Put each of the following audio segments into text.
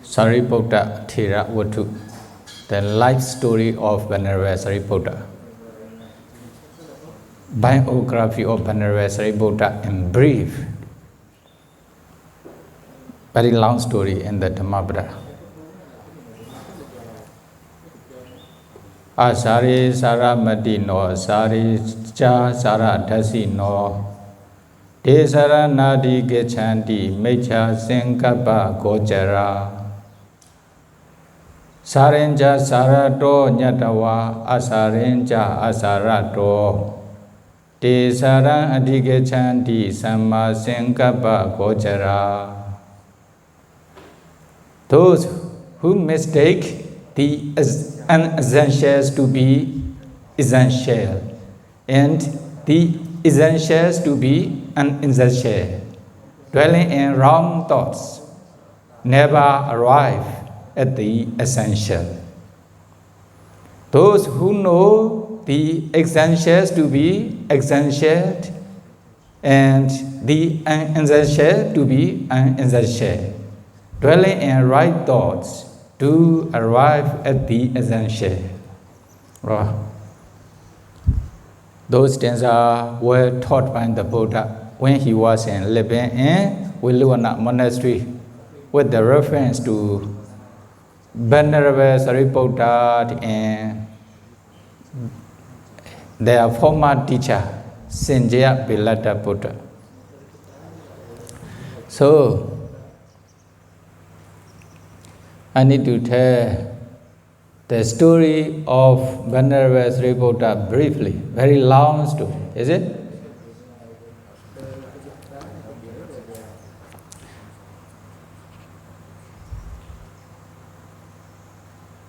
Sāriputta Thera Vattu, the life story of Venerable Sāriputta. Biography of Venerable Sāriputta in brief. Very long story in the Dhammapada. Asari Sāramati no Sari Cha Sara Dasi no Desara Nadi Gechanti Mecha Senkapa Gojara Sarenja Sarato Nyatawa Asarenja Asarato Desara Adigechanti Sama Senkapa Gojara. Those who mistake the unessentials to be essential and the essentials to be unessential, dwelling in wrong thoughts, never arrive at the essential. Those who know the essentials to be essential and the unessential to be unessential, dwelling in right thoughts, to arrive at the essential. Those stanzas were taught by the Buddha when he was living in Viluvana monastery, with the reference to Venerable Sāriputta and their former teacher, Sanjaya Pilata Buddha. So, I need to tell the story of Venerable Sāriputta briefly. Very long story, is it?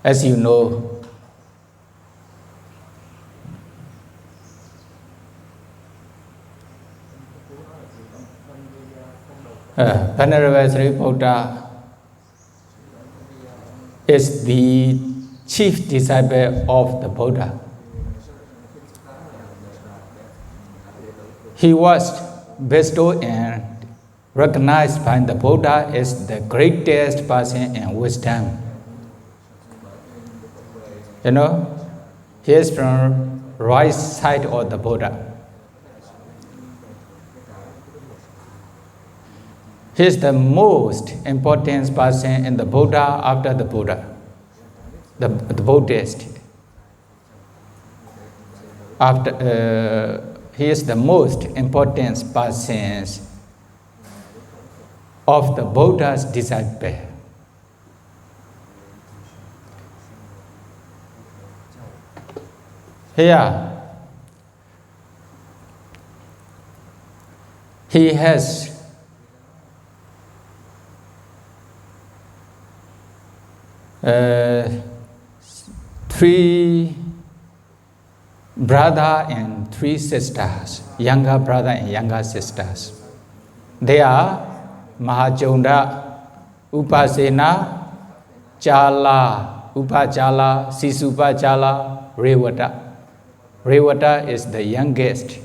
As you know, Venerable Sāriputta is the chief disciple of the Buddha. He was bestowed and recognized by the Buddha as the greatest person in wisdom. You know, he is from right side of the Buddha. He is the most important person in the Buddha after the Buddha, the Buddhist. He is the most important person of the Buddha's disciple. Here, he has three brothers and three sisters, younger brother and younger sisters. They are Mahajonda, Upasena, Chala, Upachala, Sisupachala, Revata. Revata is the youngest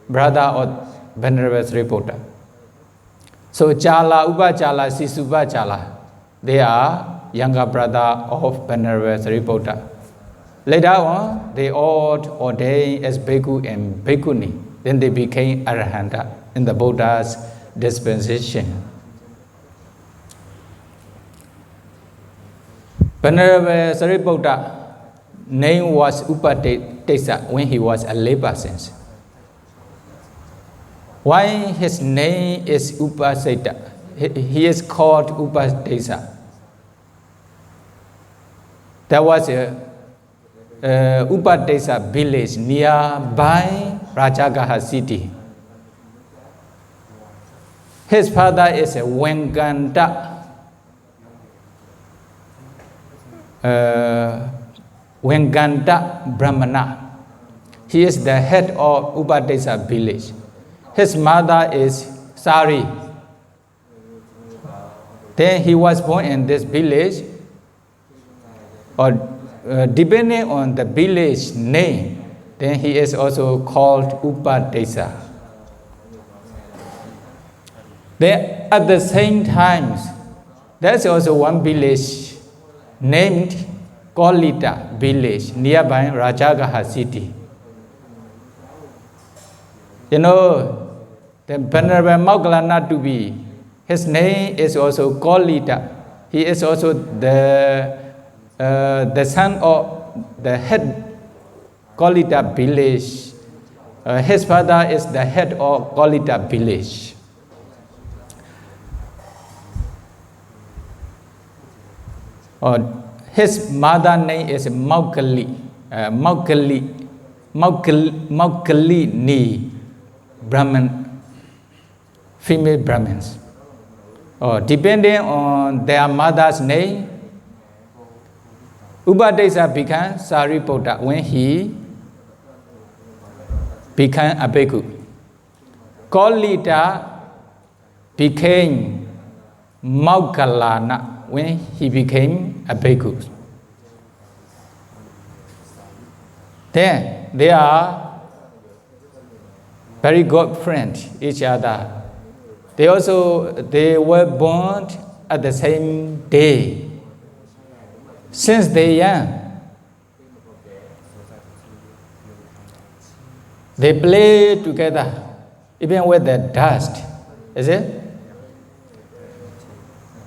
brother of Venerable Sāriputta. So Chala, Upachala, Sisupachala, they are younger brother of Venerable Sāriputta. Later on, they all ordained as Bhikkhu and Bhikkhuni. Then they became Arahanta in the Buddha's dispensation. Venerable Sāriputta name was Upadesa when he was a layperson. Why his name is Upadesa? He is called Upadesa. There was a Upadesa village nearby Rajagaha city. His father is a Wenganta Brahmana. He is the head of Upadesa village. His mother is Sari. Then he was born in this village, or depending on the village name, then he is also called Upadesa. Then at the same time, There's also one village named Kolita village nearby Rajagaha city. You know, the Venerable Moggallana to be, his name is also Kolita. He is also the son of the head Kolita village. His father is the head of Kolita village. His mother name is Maugali ni Brahman, female Brahmins. Depending on their mother's name, Upadesa became Sāriputta when he became a bhikkhu. Kolita became Moggallana when he became a bhikkhu. Then they are very good friends each other. They were born at the same day. Since they young, they play together, even with the dust, is it?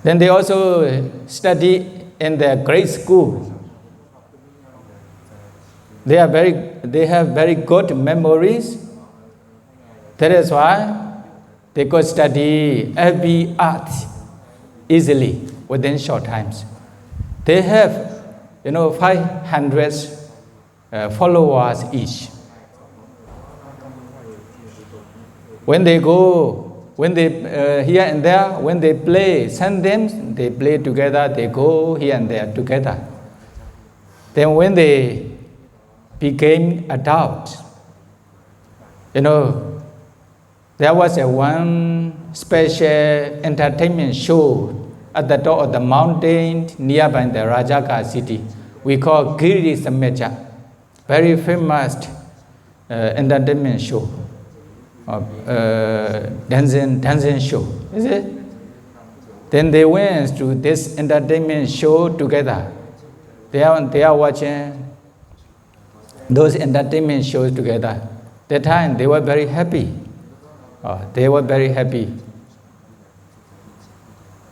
Then they also study in the grade school. They have very good memories. That is why they could study every art easily within short times. They have, 500 followers each. When they here and there, when they play, sometimes they play together, they go here and there together. Then when they became adults, there was one special entertainment show at the top of the mountain nearby the Rajagaha city. We call Giri Sameja, very famous entertainment show, dancing show, is it? Then they went to this entertainment show together. They are watching those entertainment shows together. That time they were very happy. They were very happy.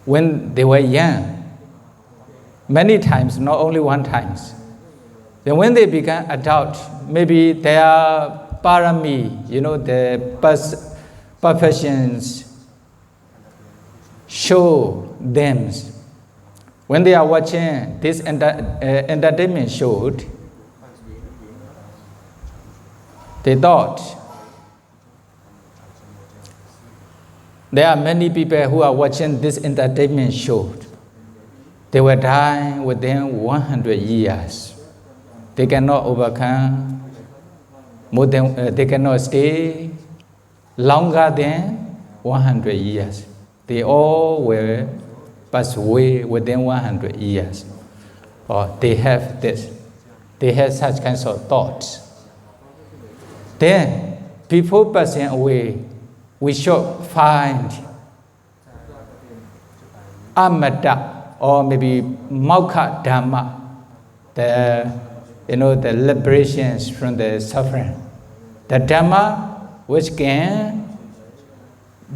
When they were young, many times, not only one time. Then when they became adult, maybe their parami, the perfections show them. When they are watching this entertainment show, they thought, there are many people who are watching this entertainment show. They will die within 100 years. They cannot overcome they cannot stay longer than 100 years. They all will pass away within 100 years. They have this. They have such kinds of thoughts. Then, before passing away, we should find amata or maybe moksha dhamma, the liberations from the suffering. The dhamma which can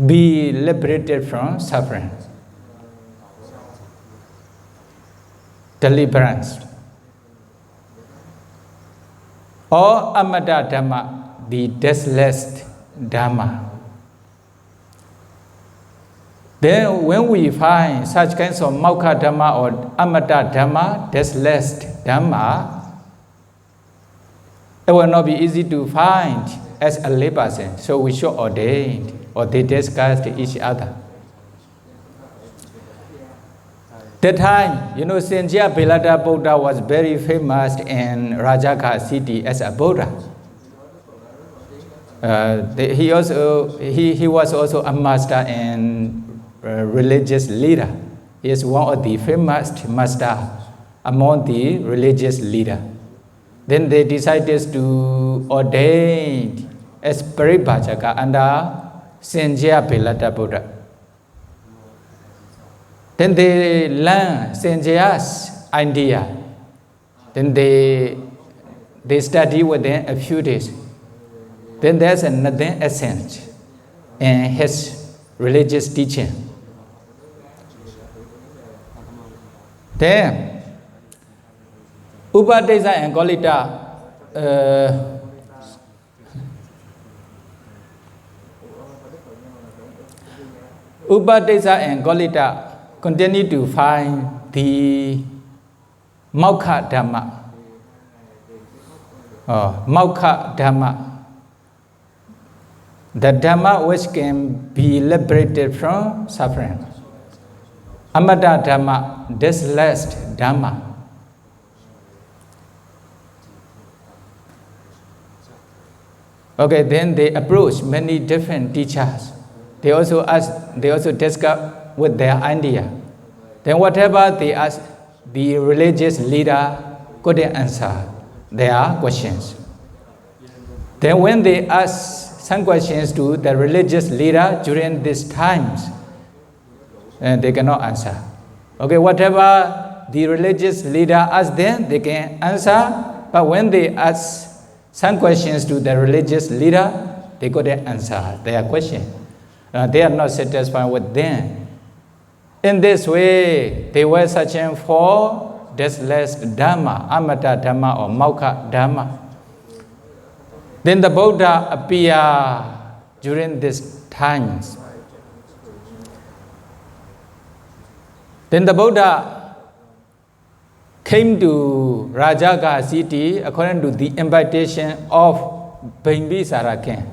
be liberated from suffering. Deliverance. Or amata dhamma, the deathless dhamma. Then when we find such kinds of moksha dhamma or amata dhamma, deathless dhamma, it will not be easy to find as a layperson. So we should ordain, or they discussed each other. That time, Senjya Belada Buddha was very famous in Rajagaha city as a Buddha. He was also a master and religious leader. He is one of the famous master among the religious leader. Then they decided to ordain as Paribhajaka under Senjya Belada Buddha. Then they learn Sanjaya's idea. Then they study within a few days. Then there's another essence in his religious teaching. Then Upadesa and Golita Upadesa and Golita continue to find the Mokkha Dhamma. Mokkha Dhamma. The Dhamma which can be liberated from suffering. Amata Dhamma, deathless Dhamma. Okay, then they approach many different teachers. They also discuss with their idea. Then whatever they ask, the religious leader couldn't answer their questions. Then when they ask some questions to the religious leader during these times, they cannot answer. Okay, whatever the religious leader asks them, they can answer. But when they ask some questions to the religious leader, they couldn't answer their question. They are not satisfied with them. In this way, they were searching for deathless Dhamma, Amata Dhamma or Mokkha Dhamma. Then the Buddha appeared during these times. Then the Buddha came to Rajagaha city according to the invitation of Bimbisara king.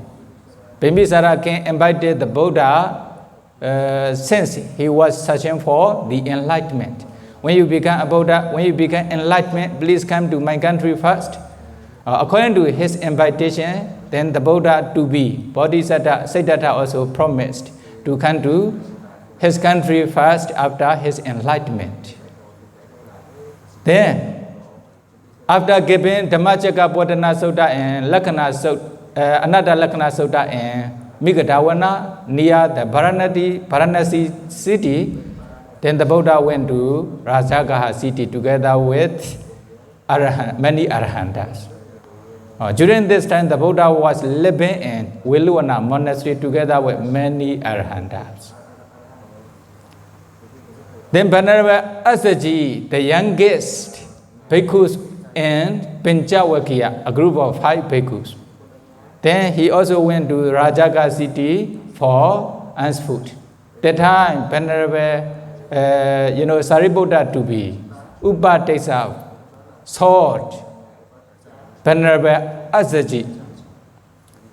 Bimbisara king invited the Buddha since he was searching for the enlightenment. When you become a Buddha, when you become enlightenment, please come to my country first. According to his invitation, then the Buddha to be Bodhisattva Siddhartha also promised to come to his country first after his enlightenment. Then, after giving Dhammacakkappavattana Sutta and Anatta Lakkana Sutta and Migadawana near the Varanasi city, then the Buddha went to Rajagaha city together with many Arhantas. During this time, the Buddha was living in Veluvana monastery together with many Arhantas. Then Venerable Asaji, the youngest bhikkhus in Penchavakya, a group of 5 bhikkhus. Then he also went to Rajagaha city for alms food. That time, Venerable Sāriputta to be Upadesa sought Venerable Asaji.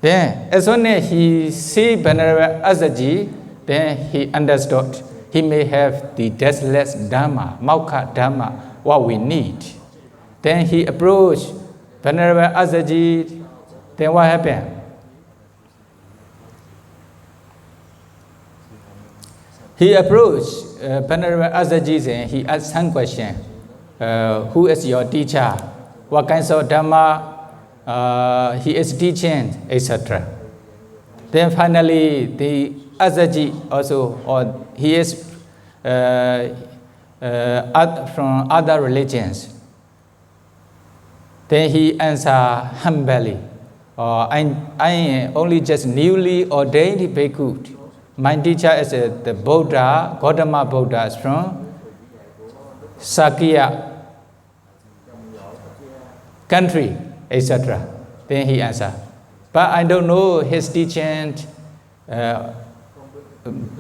Then, as soon as he see Venerable Asaji, then he understood he may have the deathless Dhamma, Mokkha Dhamma, what we need. Then he approached Venerable Asaji. Then what happened? He approached Venerable Asaji and he asked some question. Who is your teacher? What kinds of Dhamma he is teaching, etc. Then finally, the Asaji also, or he is from other religions. Then he answered humbly, I am only just newly ordained bhikkhu. My teacher is the Buddha, Gautama Buddha is from Sakya country, etc. Then he answered, but I don't know his teaching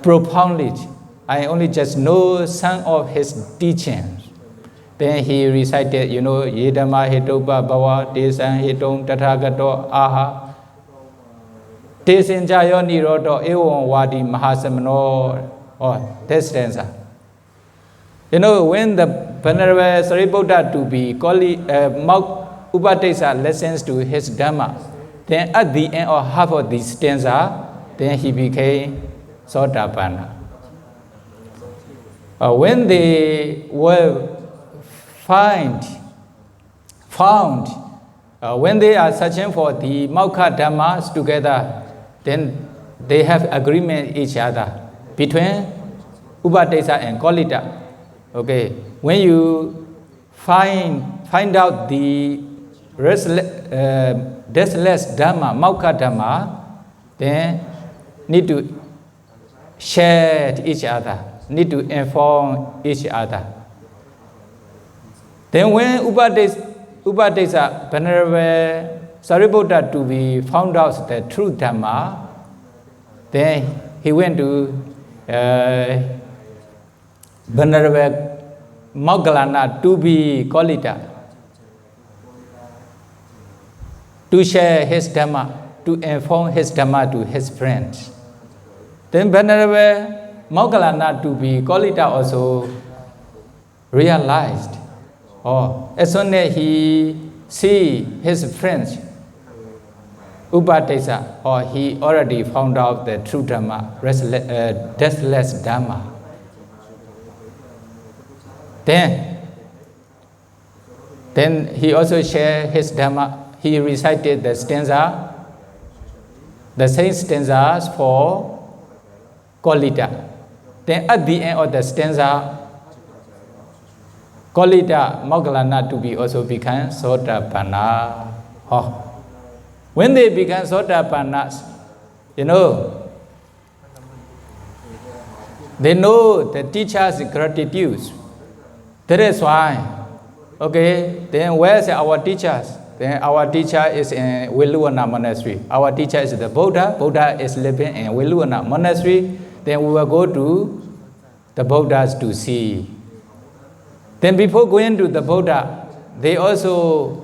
profoundly. I only just know some of his teachings. Then he recited, Yedama Hetopa Bhava Tesan Hetom Tathagato Aha Tesinjayo Nirodo Ewan Wadi Mahasamano. Oh, this stanza. When the Venerable Sāriputta to be Upadesa listens to his Dhamma, then at the end of half of this stanza, then he became Sotapanna. When they were found, when they are searching for the Mokkha Dhammas together, then they have agreement each other between Upadesa and Kolita. Okay, when you find out the deathless Dhamma, Mokkha Dhamma, then need to share each other, need to inform each other. Then when Upadesa, Venerable Sāriputta to be found out the true Dhamma, then he went to Venerable Moggallana to be Kolita to share his Dhamma, to inform his Dhamma to his friends. Then Venerable Moggallana to be Kolita also realized, as soon as he see his friends, Upadesa, or he already found out the true Dhamma, deathless Dhamma. Then he also shared his Dhamma. He recited the stanza, the same stanzas for Kolita. Then at the end of the stanza, Kolita Moggallana to be also become Sotapanna. When they become Sotapannas, they know the teacher's gratitude. That is why, then where's our teachers? Then our teacher is in Veluwana Monastery. Our teacher is the Buddha. Buddha is living in Veluwana Monastery. Then we will go to the Buddhas to see. Then before going to the Buddha, they also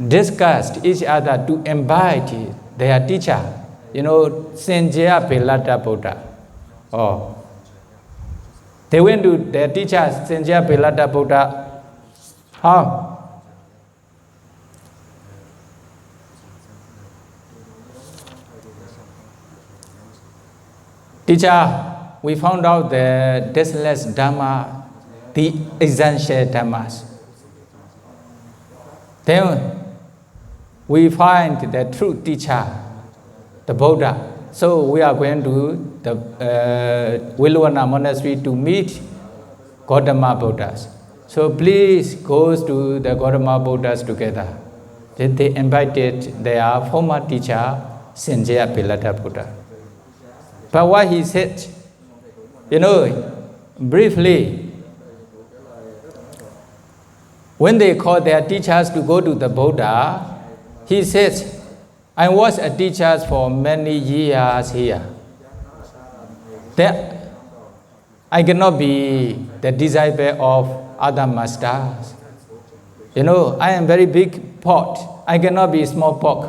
discussed each other to invite their teacher, Senjaya Pelata Buddha. They went to their teacher, Senjaya Pelata Buddha. Teacher, we found out the deathless Dhamma, the essential Dhammas. Then we find the true teacher, the Buddha. So we are going to the Veluwana Monastery to meet Gautama Buddhas. So please go to the Gautama Buddhas together. Then they invited their former teacher, Senjaya Pelata Buddha. But what he said, briefly, when they called their teachers to go to the Buddha, he said, I was a teacher for many years here. Then I cannot be the disciple of other masters. I am very big pot. I cannot be small pork.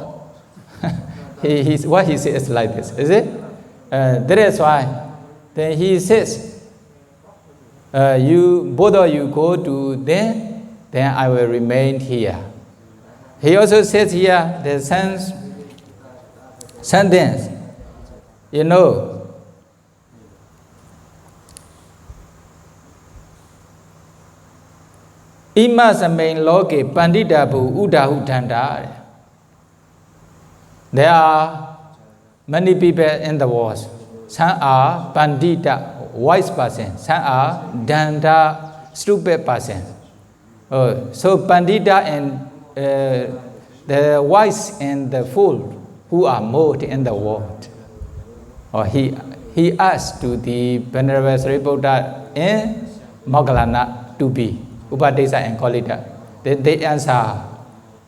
What he says like this, is it? That is why. Then he says, both of you go to there, then I will remain here. He also says here the sentence, Ima samain loke pandita bu udahu danda. There are many people in the world. Some are pandita, wise person. Some are danda, stupid person. So pandita and the wise and the fool who are more in the world. He asked to the Venerable Sāriputta in Moggallana to be Upadesa and Kolita. Then they answer,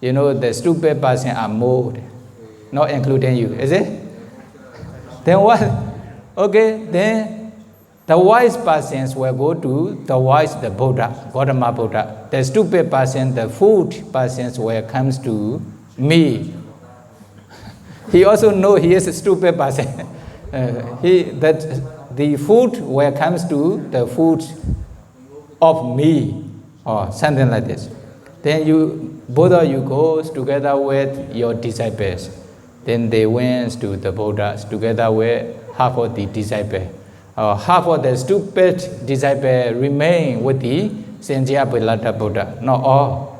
the stupid person are more, not including you, is it? Then what? Then the wise persons will go to the Buddha, Gautama Buddha. The stupid person, the fool persons will come to me. He also knows he is a stupid person. The food will come to the food of me, or something like this. Then both of you go together with your disciples. Then they went to the Buddhas together with half of the disciples. Half of the stupid disciples remain with the Senjaya Pelata Buddha, not all.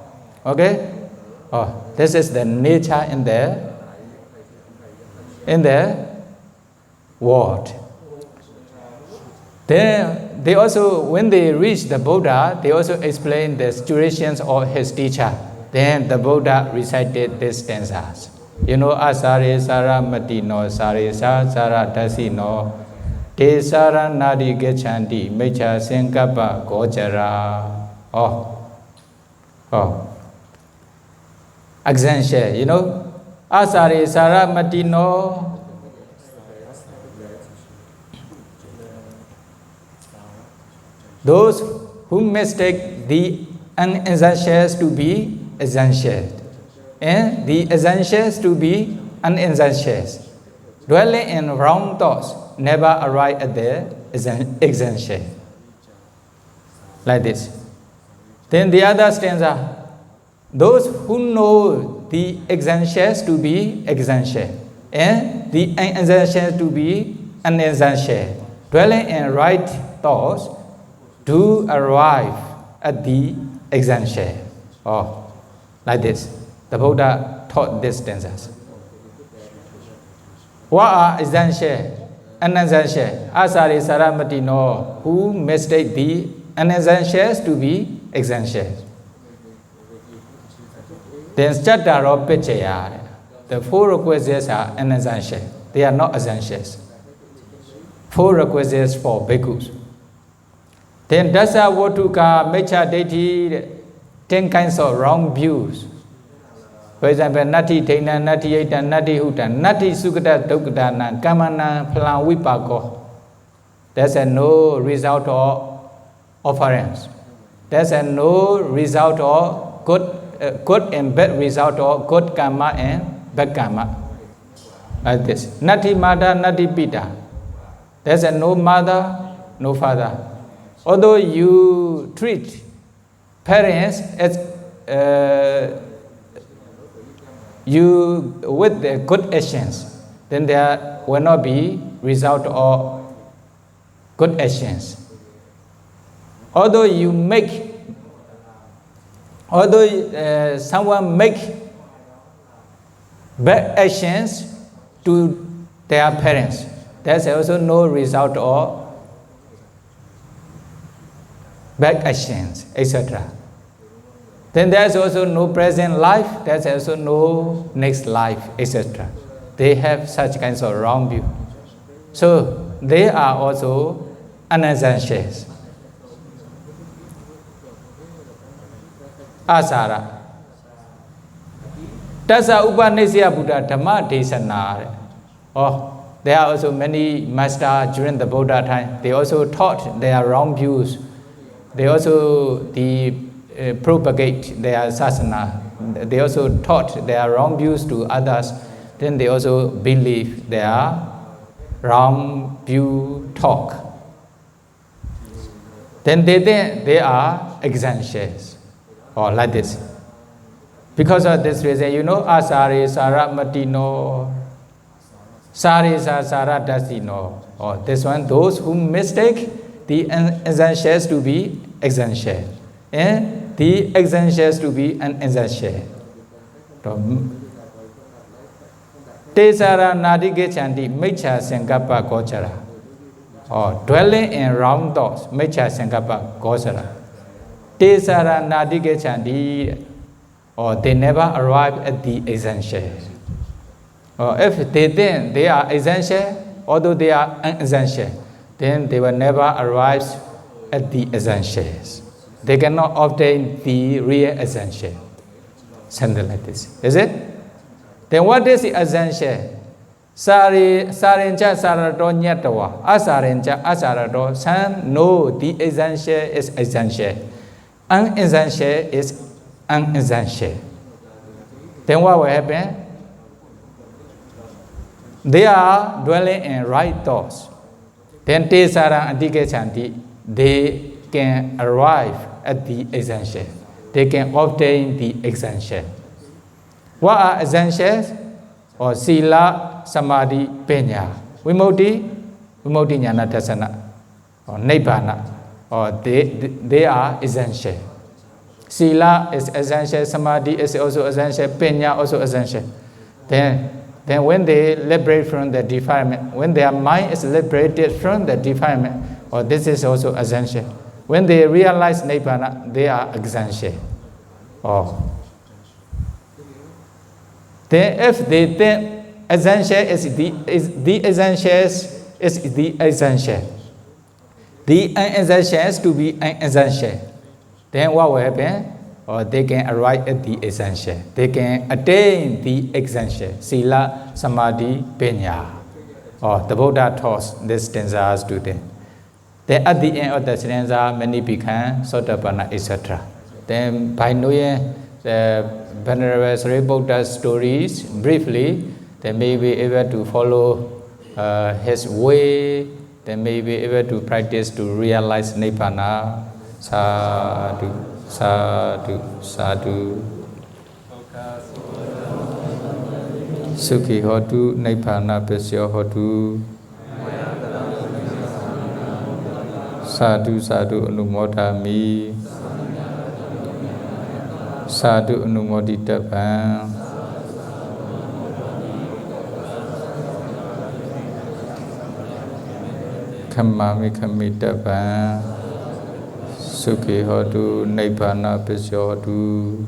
This is the nature in the world. Then they also, when they reach the Buddha, they also explain the situations of his teacher. Then the Buddha recited these stanzas. You know, asare sara matino, sare sara dasino, te sara nadi gechanti, mecha senkapa gojara. Example, you know, asare sara matino. Those who mistake the unessentials to be essential, and the essentials to be unessentials, dwelling in wrong thoughts, never arrive at the essential. Like this. Then the other stanza, those who know the essentials to be essential, and the unessentials to be unessential, dwelling in right thoughts, to arrive at the essential. Like this. The Buddha taught these stanzas. What are essential? Unessential. Asari Saramatino, who mistake the unessentials to be essential. Then Chattaro Pichaya. The 4 requisites are unessential. They are not essentials. 4 requisites for bhikkhus. Then Dasa Votuka Mecha Deiti, 10 kinds of wrong views. For example, Nati Tena, Nati Eta, Nati Huta, Nati Sukata Dukadana, Kamana Plan Vipako. There's a no result of offerings. There's a no result of good and bad result of good karma and bad karma. Like this. Nati Mada, Nati Pita. There's a no mother, no father. Although you treat parents as you with the good actions, then there will not be result of good actions. Although someone make bad actions to their parents, there's also no result of bad actions, etc. Then there's also no present life, there's also no next life, etc. They have such kinds of wrong view. So they are also unessentials. Asara. Tassa Upanisya Buddha Dhamma Desana. There are also many masters during the Buddha time. They also taught their wrong views. They also propagate their sasana. They also taught their wrong views to others. Then they also believe their wrong view talk. Then they are essentials. Like this. Because of this reason, you know, asare sara matino, sare sara dasino. This one, those who mistake the essentials to be essential, and the essentials to be unessential. Tesara nadige chanti mecha sankappa gochara. Dwelling in wrong thoughts, mecha sankappa gochara. Tesara nadige chanti, they never arrive at the essential. If they think they are essential, although they are unessential, then they will never arrive at the essentials. They cannot obtain the real essential. Something like this. Is it? Then what is the essential? Sarincha sarato nyatawa. Asarincha asarato. Some know the essential is essential. Unessential is unessential. Then what will happen? They are dwelling in right thoughts. Then te sara adike chanti, they can arrive at the essential. They can obtain the essential. What are essentials? Sila, Samadhi, Penya. Vimukti Jnana Dasana, or Nibbana. They are essential. Sila is essential, Samadhi is also essential, Penya also essential. Then when they liberate from the defilement, when their mind is liberated from the defilement, or this is also essential. When they realize Nibbana, they are essential. Oh. Then if they think essential is the essentials is the essential. The unessentials to be unessential. Then what will happen? Or they can arrive at the essential. They can attain the essential. Sila, Samadhi, Panya. Or the Buddha taught this stanzas to them. Then at the end of the stanza, many become Sotapanna, etc. Then by knowing the Venerable Sāriputta's stories briefly, they may be able to follow his way. They may be able to practice to realize Nibbana. Sadhu, sadhu, sadhu. Sukhi hotu, Nibbana Pisya hotu. Sadhu, sadhu, anumodami. Sadhu, anumoditapam. Kamami kamitapam. Sukhi hotu, Nibbana Pisya hotu.